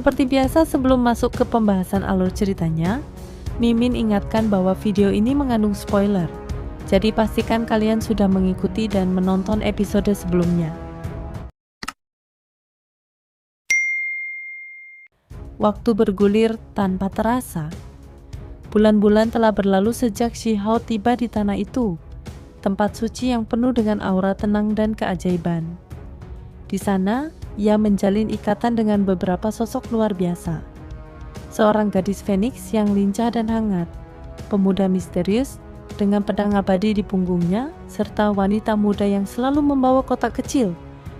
Seperti biasa sebelum masuk ke pembahasan alur ceritanya, Mimin ingatkan bahwa video ini mengandung spoiler. Jadi pastikan kalian sudah mengikuti dan menonton episode sebelumnya. Waktu bergulir tanpa terasa. Bulan-bulan telah berlalu sejak Shihao tiba di tanah itu, tempat suci yang penuh dengan aura tenang dan keajaiban. Di sana, ia menjalin ikatan dengan beberapa sosok luar biasa. Seorang gadis Phoenix yang lincah dan hangat, pemuda misterius dengan pedang abadi di punggungnya, serta wanita muda yang selalu membawa kotak kecil.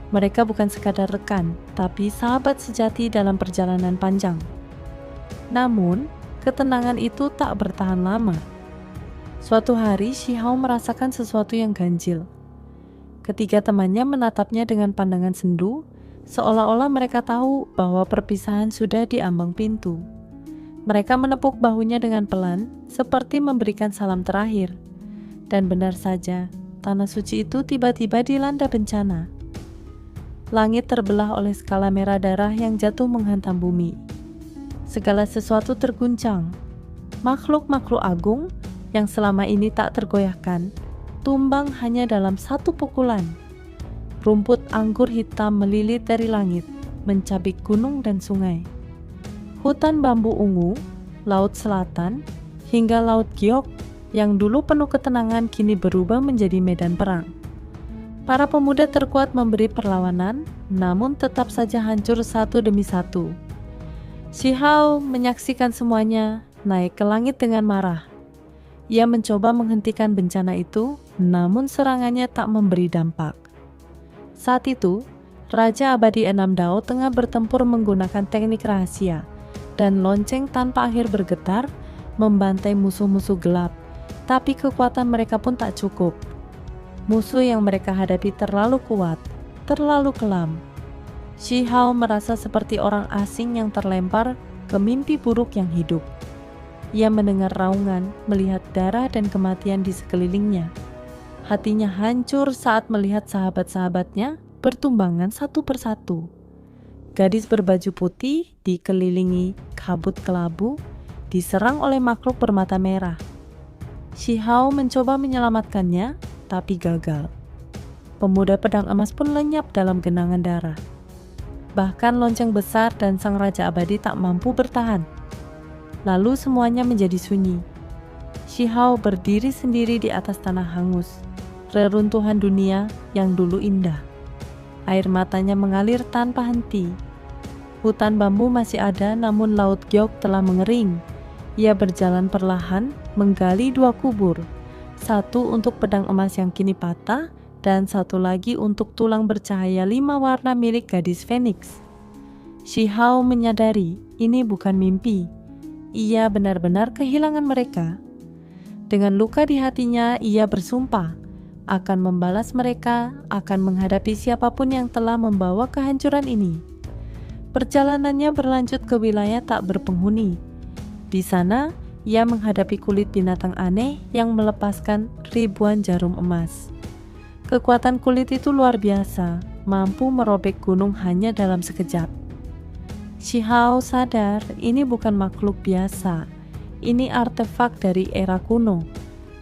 Mereka bukan sekadar rekan, tapi sahabat sejati dalam perjalanan panjang. Namun, ketenangan itu tak bertahan lama. Suatu hari, Shihao merasakan sesuatu yang ganjil. Ketiga temannya menatapnya dengan pandangan sendu, seolah-olah mereka tahu bahwa perpisahan sudah di ambang pintu. Mereka menepuk bahunya dengan pelan, seperti memberikan salam terakhir. Dan benar saja, tanah suci itu tiba-tiba dilanda bencana. Langit terbelah oleh skala merah darah yang jatuh menghantam bumi. Segala sesuatu terguncang. Makhluk-makhluk agung yang selama ini tak tergoyahkan, tumbang hanya dalam satu pukulan. Rumput anggur hitam melilit dari langit, mencabik gunung dan sungai. Hutan bambu ungu, laut selatan, hingga laut Giok yang dulu penuh ketenangan kini berubah menjadi medan perang. Para pemuda terkuat memberi perlawanan, namun tetap saja hancur satu demi satu. Shihao menyaksikan semuanya naik ke langit dengan marah. Ia mencoba menghentikan bencana itu, namun serangannya tak memberi dampak. Saat itu, Raja Abadi Enam Dao tengah bertempur menggunakan teknik rahasia, dan lonceng tanpa akhir bergetar, membantai musuh-musuh gelap. Tapi kekuatan mereka pun tak cukup. Musuh yang mereka hadapi terlalu kuat, terlalu kelam. Shihao merasa seperti orang asing yang terlempar ke mimpi buruk yang hidup. Ia mendengar raungan, melihat darah dan kematian di sekelilingnya. Hatinya hancur saat melihat sahabat-sahabatnya bertumbangan satu persatu. Gadis berbaju putih dikelilingi kabut kelabu, diserang oleh makhluk bermata merah. Shihao mencoba menyelamatkannya, tapi gagal. Pemuda pedang emas pun lenyap dalam genangan darah. Bahkan lonceng besar dan sang Raja Abadi tak mampu bertahan. Lalu semuanya menjadi sunyi. Shihao berdiri sendiri di atas tanah hangus, reruntuhan dunia yang dulu indah. Air matanya mengalir tanpa henti. Hutan bambu masih ada, namun laut Giok telah mengering. Ia berjalan perlahan, menggali dua kubur. Satu untuk pedang emas yang kini patah, dan satu lagi untuk tulang bercahaya 5 warna milik gadis Phoenix. Shihao menyadari ini bukan mimpi. Ia benar-benar kehilangan mereka. Dengan luka di hatinya, ia bersumpah akan membalas mereka, akan menghadapi siapapun yang telah membawa kehancuran ini. Perjalanannya berlanjut ke wilayah tak berpenghuni. Di sana, ia menghadapi kulit binatang aneh yang melepaskan ribuan jarum emas. Kekuatan kulit itu luar biasa, mampu merobek gunung hanya dalam sekejap. Shihao sadar ini bukan makhluk biasa. Ini artefak dari era kuno,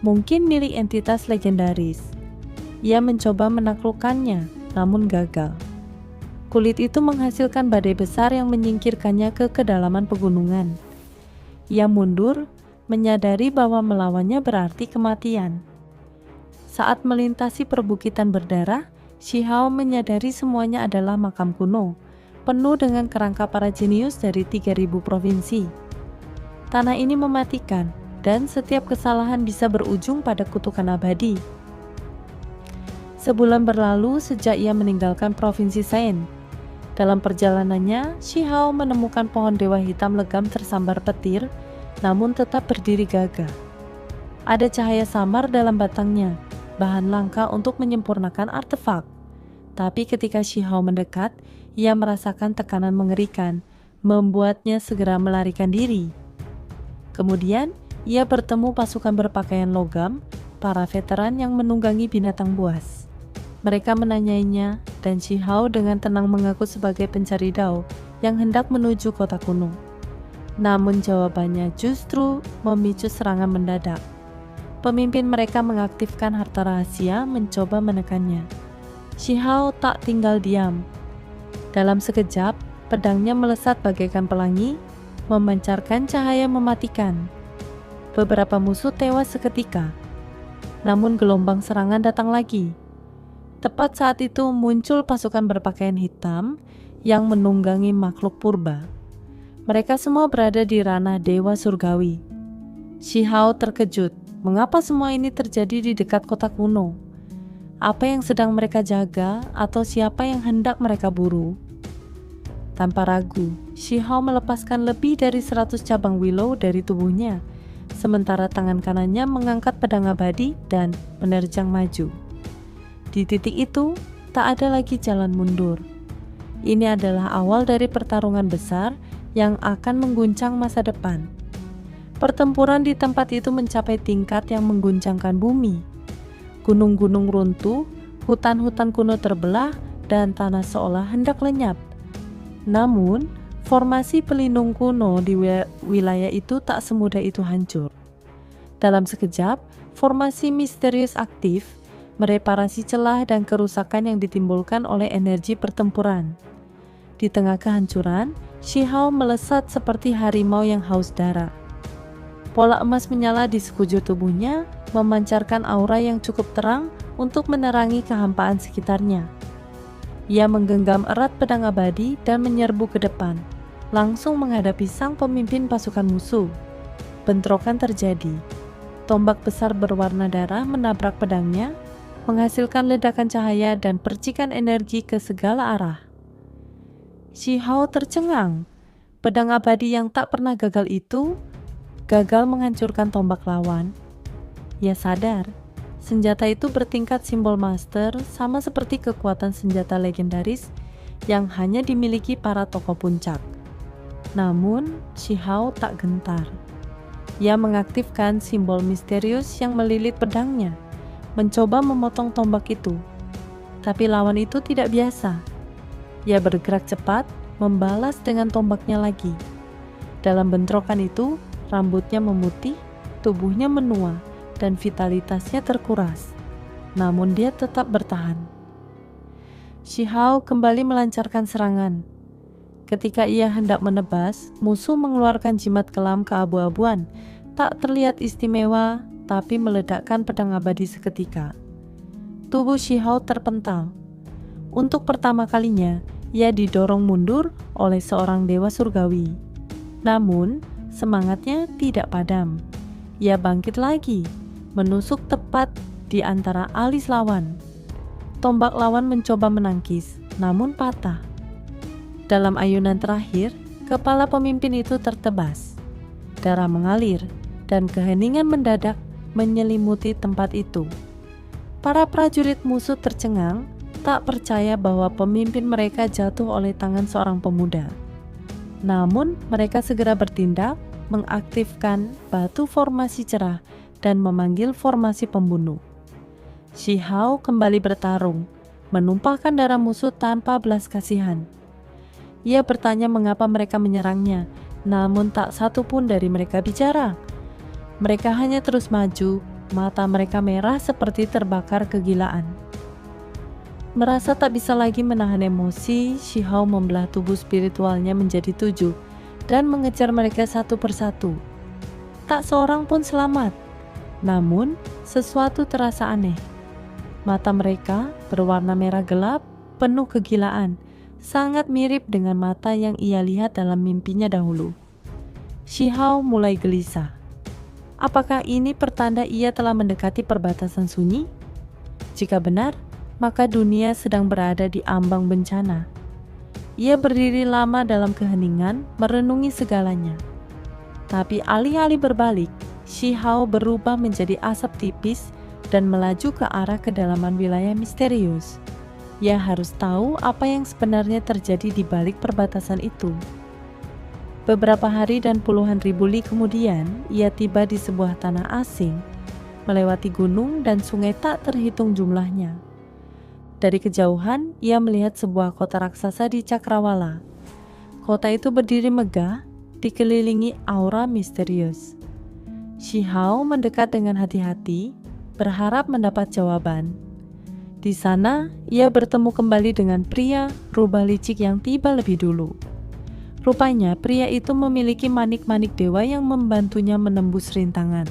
mungkin milik entitas legendaris. Ia mencoba menaklukkannya, namun gagal. Kulit itu menghasilkan badai besar yang menyingkirkannya ke kedalaman pegunungan. Ia mundur, menyadari bahwa melawannya berarti kematian. Saat melintasi perbukitan berdarah, Shihao menyadari semuanya adalah makam kuno, penuh dengan kerangka para jenius dari 3000 provinsi. Tanah ini mematikan, dan setiap kesalahan bisa berujung pada kutukan abadi. Sebulan berlalu sejak ia meninggalkan provinsi Sain. Dalam perjalanannya, Shihao menemukan pohon dewa hitam legam tersambar petir, namun tetap berdiri gagah. Ada cahaya samar dalam batangnya, bahan langka untuk menyempurnakan artefak. Tapi ketika Shihao mendekat, ia merasakan tekanan mengerikan, membuatnya segera melarikan diri. Kemudian, ia bertemu pasukan berpakaian logam, para veteran yang menunggangi binatang buas. Mereka menanyainya, dan Shihao dengan tenang mengaku sebagai pencari Dao yang hendak menuju kota kuno. Namun jawabannya justru memicu serangan mendadak. Pemimpin mereka mengaktifkan harta rahasia mencoba menekannya. Shi Hao tak tinggal diam. Dalam sekejap, pedangnya melesat bagaikan pelangi, memancarkan cahaya mematikan. Beberapa musuh tewas seketika. Namun gelombang serangan datang lagi. Tepat saat itu muncul pasukan berpakaian hitam yang menunggangi makhluk purba. Mereka semua berada di ranah dewa surgawi. Shi Hao terkejut. Mengapa semua ini terjadi di dekat kota kuno? Apa yang sedang mereka jaga atau siapa yang hendak mereka buru? Tanpa ragu, Shi Hao melepaskan lebih dari 100 cabang willow dari tubuhnya, sementara tangan kanannya mengangkat pedang abadi dan menerjang maju. Di titik itu, tak ada lagi jalan mundur. Ini adalah awal dari pertarungan besar yang akan mengguncang masa depan. Pertempuran di tempat itu mencapai tingkat yang mengguncangkan bumi. Gunung-gunung runtuh, hutan-hutan kuno terbelah, dan tanah seolah hendak lenyap. Namun, formasi pelindung kuno di wilayah itu tak semudah itu hancur. Dalam sekejap, formasi misterius aktif, mereparasi celah dan kerusakan yang ditimbulkan oleh energi pertempuran. Di tengah kehancuran, Shi Hao melesat seperti harimau yang haus darah. Pola emas menyala di sekujur tubuhnya, memancarkan aura yang cukup terang untuk menerangi kehampaan sekitarnya. Ia menggenggam erat pedang abadi dan menyerbu ke depan, langsung menghadapi sang pemimpin pasukan musuh. Bentrokan terjadi. Tombak besar berwarna darah menabrak pedangnya, menghasilkan ledakan cahaya dan percikan energi ke segala arah. Shi Hao tercengang. Pedang abadi yang tak pernah gagal itu gagal menghancurkan tombak lawan. Ia sadar, senjata itu bertingkat simbol master sama seperti kekuatan senjata legendaris yang hanya dimiliki para tokoh puncak. Namun, Shi Hao tak gentar. Ia mengaktifkan simbol misterius yang melilit pedangnya, mencoba memotong tombak itu. Tapi lawan itu tidak biasa. Ia bergerak cepat, membalas dengan tombaknya lagi. Dalam bentrokan itu, rambutnya memutih, tubuhnya menua, dan vitalitasnya terkuras. Namun dia tetap bertahan. Shi Hao kembali melancarkan serangan. Ketika ia hendak menebas, musuh mengeluarkan jimat kelam keabu-abuan, tak terlihat istimewa, tapi meledakkan pedang abadi seketika. Tubuh Shi Hao terpental. Untuk pertama kalinya, ia didorong mundur oleh seorang dewa surgawi. Namun, semangatnya tidak padam. Ia bangkit lagi, menusuk tepat di antara alis lawan. Tombak lawan mencoba menangkis, namun patah. Dalam ayunan terakhir, kepala pemimpin itu tertebas. Darah mengalir, dan keheningan mendadak menyelimuti tempat itu. Para prajurit musuh tercengang, tak percaya bahwa pemimpin mereka jatuh oleh tangan seorang pemuda. Namun, mereka segera bertindak, mengaktifkan batu formasi cerah, dan memanggil formasi pembunuh. Shi Hao kembali bertarung, menumpahkan darah musuh tanpa belas kasihan. Ia bertanya mengapa mereka menyerangnya, namun tak satu pun dari mereka bicara. Mereka hanya terus maju, mata mereka merah seperti terbakar kegilaan. Merasa tak bisa lagi menahan emosi, Shi Hao membelah tubuh spiritualnya menjadi 7 dan mengejar mereka satu persatu. Tak seorang pun selamat. Namun, sesuatu terasa aneh. Mata mereka berwarna merah gelap, penuh kegilaan, sangat mirip dengan mata yang ia lihat dalam mimpinya dahulu. Shi Hao mulai gelisah. Apakah ini pertanda ia telah mendekati perbatasan sunyi? Jika benar, maka dunia sedang berada di ambang bencana. Ia berdiri lama dalam keheningan, merenungi segalanya. Tapi alih-alih berbalik, Shi Hao berubah menjadi asap tipis dan melaju ke arah kedalaman wilayah misterius. Ia harus tahu apa yang sebenarnya terjadi di balik perbatasan itu. Beberapa hari dan puluhan ribu li kemudian, ia tiba di sebuah tanah asing, melewati gunung dan sungai tak terhitung jumlahnya. Dari kejauhan, ia melihat sebuah kota raksasa di Cakrawala. Kota itu berdiri megah, dikelilingi aura misterius. Shi Hao mendekat dengan hati-hati, berharap mendapat jawaban. Di sana, ia bertemu kembali dengan pria rubah licik yang tiba lebih dulu. Rupanya, pria itu memiliki manik-manik dewa yang membantunya menembus rintangan.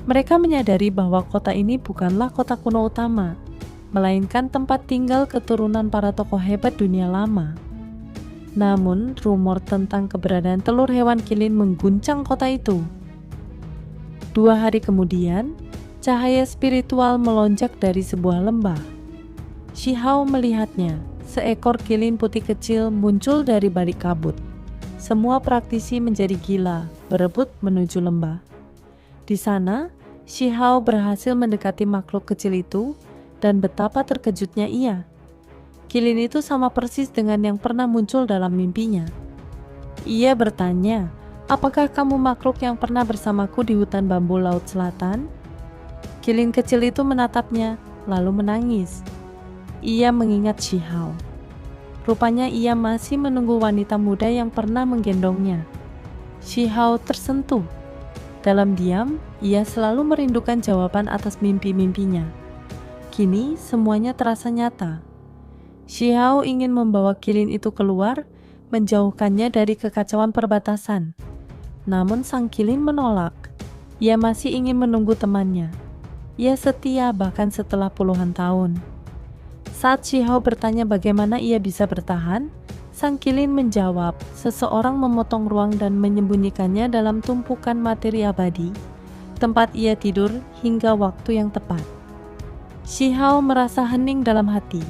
Mereka menyadari bahwa kota ini bukanlah kota kuno utama, melainkan tempat tinggal keturunan para tokoh hebat dunia lama. Namun, rumor tentang keberadaan telur hewan kilin mengguncang kota itu. 2 hari kemudian, cahaya spiritual melonjak dari sebuah lembah. Shi Hao melihatnya, seekor kilin putih kecil muncul dari balik kabut. Semua praktisi menjadi gila, berebut menuju lembah. Di sana, Shi Hao berhasil mendekati makhluk kecil itu, dan betapa terkejutnya ia. Kilin itu sama persis dengan yang pernah muncul dalam mimpinya. Ia bertanya, "Apakah kamu makhluk yang pernah bersamaku di hutan bambu laut selatan?" Kilin kecil itu menatapnya, lalu menangis. Ia mengingat Shi Hao. Rupanya ia masih menunggu wanita muda yang pernah menggendongnya. Shi Hao tersentuh. Dalam diam, ia selalu merindukan jawaban atas mimpi-mimpinya. Kini semuanya terasa nyata. Shi Hao ingin membawa kilin itu keluar, menjauhkannya dari kekacauan perbatasan. Namun sang kilin menolak. Ia masih ingin menunggu temannya. Ia setia bahkan setelah puluhan tahun. Saat Shi Hao bertanya bagaimana ia bisa bertahan, sang kilin menjawab, seseorang memotong ruang dan menyembunyikannya dalam tumpukan materi abadi, tempat ia tidur hingga waktu yang tepat. Shi Hao merasa hening dalam hati.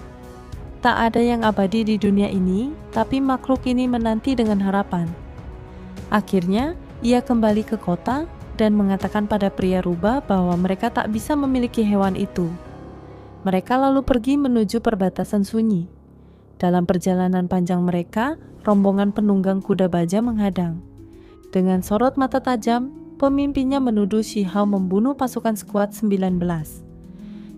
Tak ada yang abadi di dunia ini, tapi makhluk ini menanti dengan harapan. Akhirnya, ia kembali ke kota dan mengatakan pada pria rubah bahwa mereka tak bisa memiliki hewan itu. Mereka lalu pergi menuju perbatasan sunyi. Dalam perjalanan panjang mereka, rombongan penunggang kuda baja menghadang. Dengan sorot mata tajam, pemimpinnya menuduh Shi Hao membunuh pasukan skuad 19.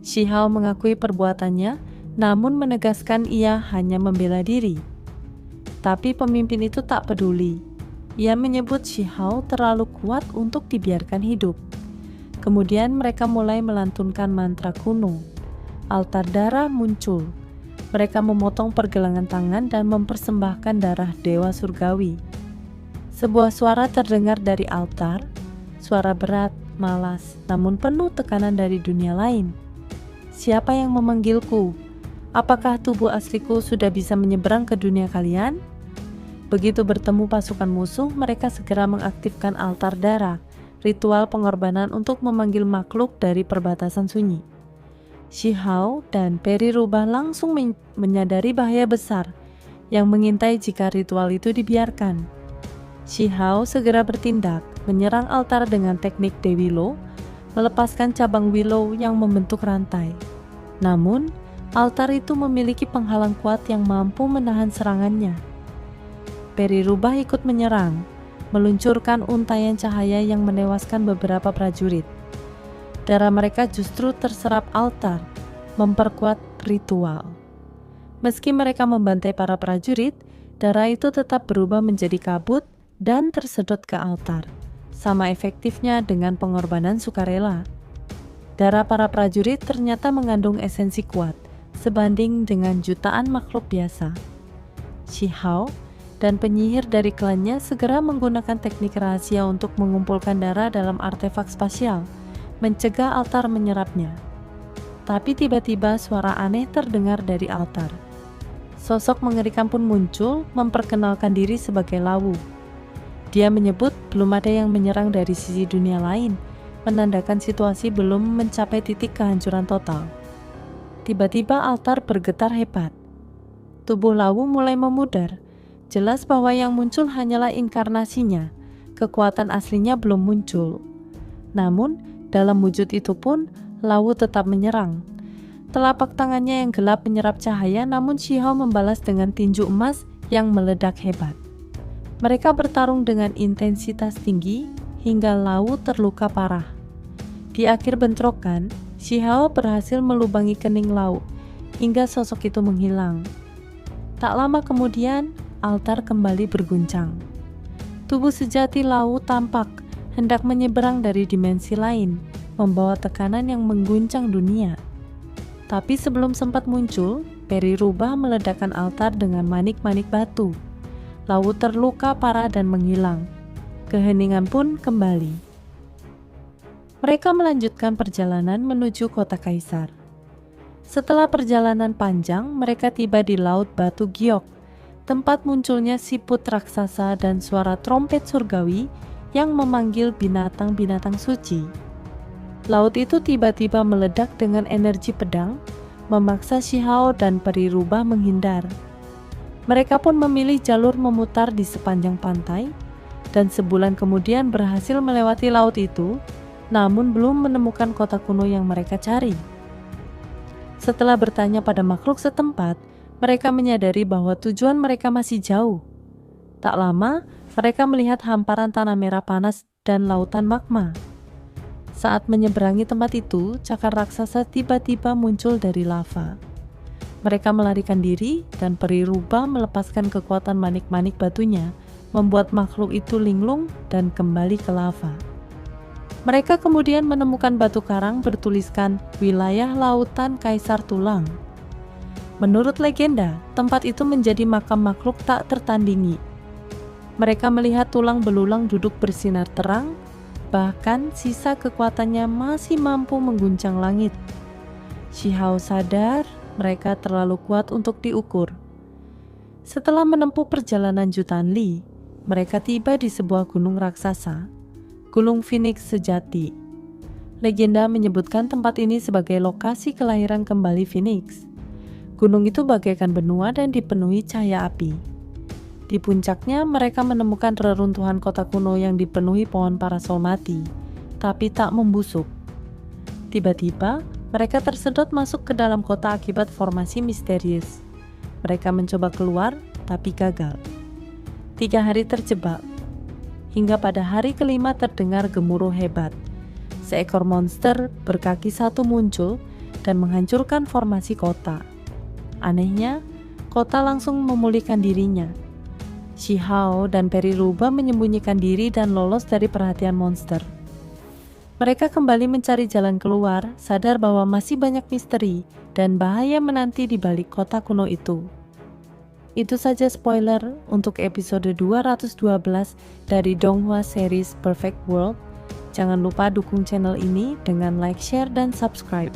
Shi Hao mengakui perbuatannya, namun menegaskan ia hanya membela diri. Tapi pemimpin itu tak peduli. Ia menyebut Shi Hao terlalu kuat untuk dibiarkan hidup. Kemudian mereka mulai melantunkan mantra kuno. Altar darah muncul. Mereka memotong pergelangan tangan dan mempersembahkan darah dewa surgawi. Sebuah suara terdengar dari altar, suara berat, malas, namun penuh tekanan dari dunia lain. "Siapa yang memanggilku? Apakah tubuh asliku sudah bisa menyeberang ke dunia kalian?" Begitu bertemu pasukan musuh, mereka segera mengaktifkan altar darah, ritual pengorbanan untuk memanggil makhluk dari perbatasan sunyi. Shi Hao dan peri rubah langsung menyadari bahaya besar yang mengintai jika ritual itu dibiarkan. Shi Hao segera bertindak, menyerang altar dengan teknik Dewi Lo, melepaskan cabang willow yang membentuk rantai. Namun, altar itu memiliki penghalang kuat yang mampu menahan serangannya. Peri rubah ikut menyerang, meluncurkan untayan cahaya yang menewaskan beberapa prajurit. Darah mereka justru terserap altar, memperkuat ritual. Meski mereka membantai para prajurit, darah itu tetap berubah menjadi kabut dan tersedot ke altar. Sama efektifnya dengan pengorbanan sukarela. Darah para prajurit ternyata mengandung esensi kuat, sebanding dengan jutaan makhluk biasa. Shi Hao dan penyihir dari klannya segera menggunakan teknik rahasia untuk mengumpulkan darah dalam artefak spasial, mencegah altar menyerapnya. Tapi tiba-tiba suara aneh terdengar dari altar. Sosok mengerikan pun muncul, memperkenalkan diri sebagai Lawu. Dia menyebut belum ada yang menyerang dari sisi dunia lain, menandakan situasi belum mencapai titik kehancuran total. Tiba-tiba altar bergetar hebat. Tubuh Lawu mulai memudar. Jelas bahwa yang muncul hanyalah inkarnasinya, kekuatan aslinya belum muncul. Namun, dalam wujud itu pun, Lawu tetap menyerang. Telapak tangannya yang gelap menyerap cahaya, namun Shi Hao membalas dengan tinju emas yang meledak hebat. Mereka bertarung dengan intensitas tinggi, hingga Lawu terluka parah. Di akhir bentrokan, Shi Hao berhasil melubangi kening Lawu, hingga sosok itu menghilang. Tak lama kemudian, altar kembali berguncang. Tubuh sejati laut tampak hendak menyeberang dari dimensi lain, membawa tekanan yang mengguncang dunia. Tapi sebelum sempat muncul, Peri Rubah meledakkan altar dengan manik-manik batu. Laut terluka parah dan menghilang. Keheningan pun kembali. Mereka melanjutkan perjalanan menuju kota Kaisar. Setelah perjalanan panjang, mereka tiba di Laut Batu Giok, tempat munculnya siput raksasa dan suara trompet surgawi yang memanggil binatang-binatang suci. Laut itu tiba-tiba meledak dengan energi pedang, memaksa Shihao dan Peri Rubah menghindar. Mereka pun memilih jalur memutar di sepanjang pantai, dan sebulan kemudian berhasil melewati laut itu, namun belum menemukan kota kuno yang mereka cari. Setelah bertanya pada makhluk setempat, mereka menyadari bahwa tujuan mereka masih jauh. Tak lama, mereka melihat hamparan tanah merah panas dan lautan magma. Saat menyeberangi tempat itu, cakar raksasa tiba-tiba muncul dari lava. Mereka melarikan diri dan Peri Rubah melepaskan kekuatan manik-manik batunya, membuat makhluk itu linglung dan kembali ke lava. Mereka kemudian menemukan batu karang bertuliskan wilayah lautan Kaisar Tulang. Menurut legenda, tempat itu menjadi makam makhluk tak tertandingi. Mereka melihat tulang belulang duduk bersinar terang, bahkan sisa kekuatannya masih mampu mengguncang langit. Shihao sadar mereka terlalu kuat untuk diukur. Setelah menempuh perjalanan jutaan li, mereka tiba di sebuah gunung raksasa, Gunung Phoenix sejati. Legenda menyebutkan tempat ini sebagai lokasi kelahiran kembali Phoenix. Gunung itu bagaikan benua dan dipenuhi cahaya api. Di puncaknya mereka menemukan reruntuhan kota kuno yang dipenuhi pohon parasol mati, tapi tak membusuk. Tiba-tiba, mereka tersedot masuk ke dalam kota akibat formasi misterius. Mereka mencoba keluar, tapi gagal. 3 hari terjebak. Hingga pada hari kelima terdengar gemuruh hebat. Seekor monster berkaki 1 muncul dan menghancurkan formasi kota. Anehnya, kota langsung memulihkan dirinya. Shihao dan Peri Rubah menyembunyikan diri dan lolos dari perhatian monster. Mereka kembali mencari jalan keluar, sadar bahwa masih banyak misteri dan bahaya menanti di balik kota kuno itu. Itu saja spoiler untuk episode 212 dari Donghua series Perfect World. Jangan lupa dukung channel ini dengan like, share, dan subscribe.